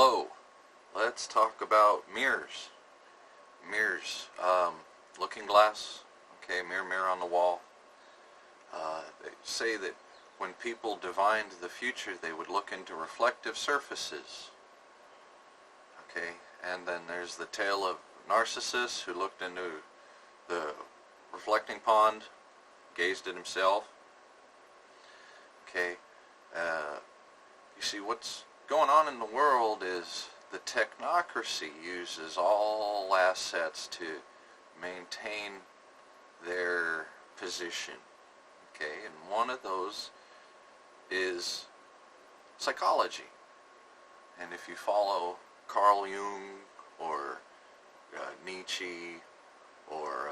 Hello, let's talk about mirrors. Mirrors, looking glass, okay, mirror on the wall. They say that when people divined the future, they would look into reflective surfaces. Okay, and then there's the tale of Narcissus, who looked into the reflecting pond, gazed at himself. Okay, you see what's going on in the world is the technocracy uses all assets to maintain their position. Okay, and one of those is psychology. And if you follow Carl Jung or Nietzsche or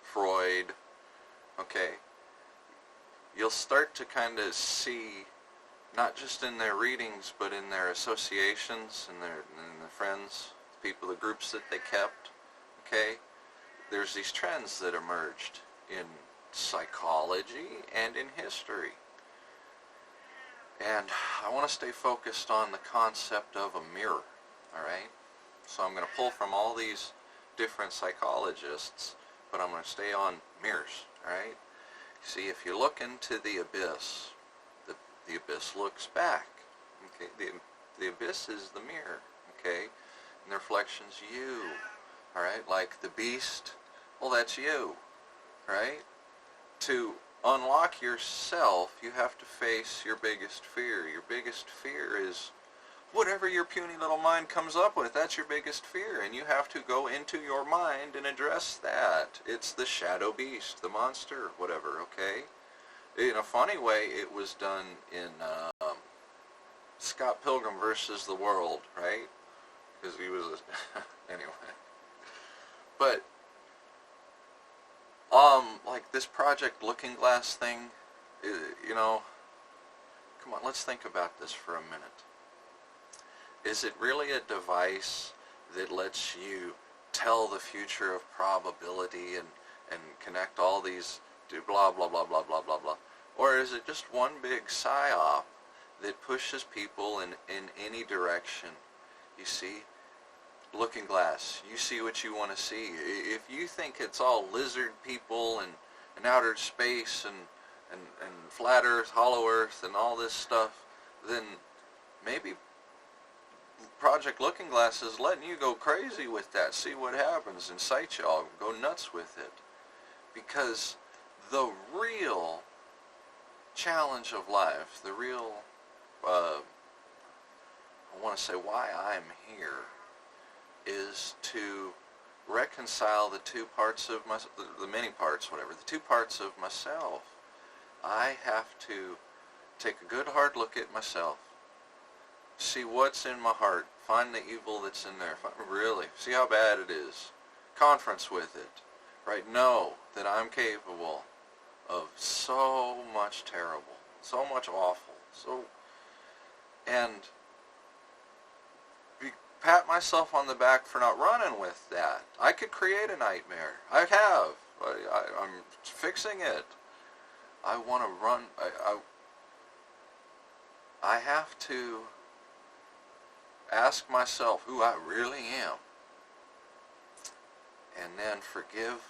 Freud, okay, you'll start to kind of see, not just in their readings, but in their associations and their friends, people, the groups that they kept, okay, there's these trends that emerged in psychology and in history. And I want to stay focused on the concept of a mirror, all right? So I'm going to pull from all these different psychologists, but I'm going to stay on mirrors, all right? See, if you look into the abyss, the abyss looks back, okay? The abyss is the mirror, okay? And the reflection's you, all right? Like the beast, well, that's you, right? To unlock yourself, you have to face your biggest fear. Your biggest fear is whatever your puny little mind comes up with. That's your biggest fear, and you have to go into your mind and address that. It's the shadow beast, the monster, whatever, okay? In a funny way, it was done in Scott Pilgrim versus the World, right? Because he was anyway. But like this Project Looking Glass thing, you know, come on, let's think about this for a minute. Is it really a device that lets you tell the future of probability and connect all these blah, blah, blah, blah, blah, blah, blah? Or is it just one big psyop that pushes people in any direction? You see? Looking glass, you see what you want to see. If you think it's all lizard people and outer space and flat earth, hollow earth, and all this stuff, then maybe Project Looking Glass is letting you go crazy with that. See what happens, incite y'all, go nuts with it. Because the real challenge of life, the real, I want to say why I'm here, is to reconcile the two parts of my, the many parts, whatever, the two parts of myself. I have to take a good hard look at myself, see what's in my heart, find the evil that's in there, really, see how bad it is, conference with it, right? Know that I'm capable of so much terrible, so much awful, and pat myself on the back for not running with that. I could create a nightmare. I have. I'm fixing it. I want to run. I have to ask myself who I really am, and then forgive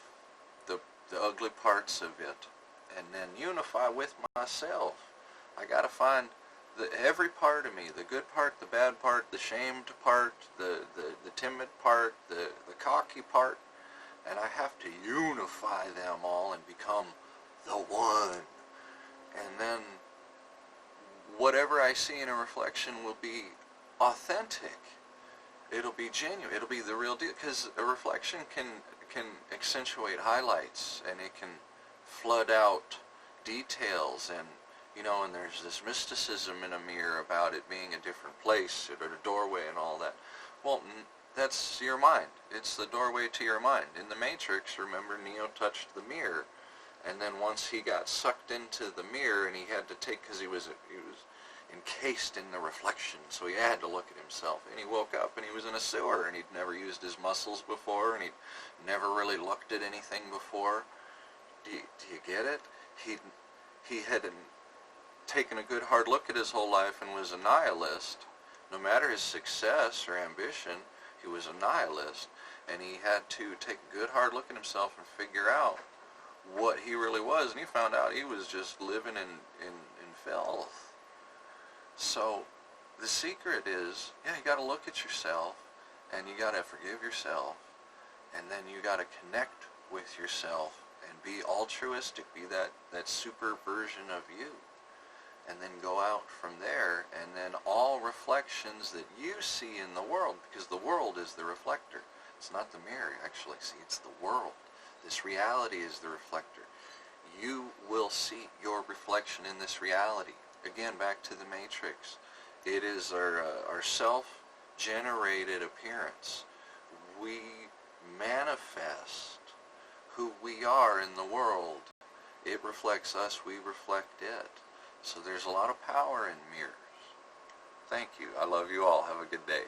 the ugly parts of it, and then unify with myself. I got to find every part of me, the good part, the bad part, the shamed part, the timid part, the cocky part, and I have to unify them all and become the one. And then whatever I see in a reflection will be authentic. It'll be genuine. It'll be the real deal, because a reflection can accentuate highlights, and it can flood out details, and you know, and there's this mysticism in a mirror about it being a different place, or a doorway and all that. Well, that's your mind. It's the doorway to your mind. In the Matrix, remember, Neo touched the mirror, and then once he got sucked into the mirror, and he had to take, because he was encased in the reflection, so he had to look at himself, and he woke up and he was in a sewer, and he'd never used his muscles before, and he'd never really looked at anything before. Do you get it? He had taken a good hard look at his whole life and was a nihilist, No matter his success or ambition, he was a nihilist, and he had to take a good hard look at himself and figure out what he really was, and he found out he was just living in filth. So the secret is, yeah, you got to look at yourself, and you got to forgive yourself, and then you got to connect with yourself and be altruistic, be that super version of you, and then go out from there, and then all reflections that you see in the world, because the world is the reflector. It's not the mirror, actually. See, it's the world. This reality is the reflector. You will see your reflection in this reality. Again, back to the Matrix. It is our self-generated appearance. We manifest who we are in the world. It reflects us, we reflect it. So there's a lot of power in mirrors. Thank you. I love you all. Have a good day.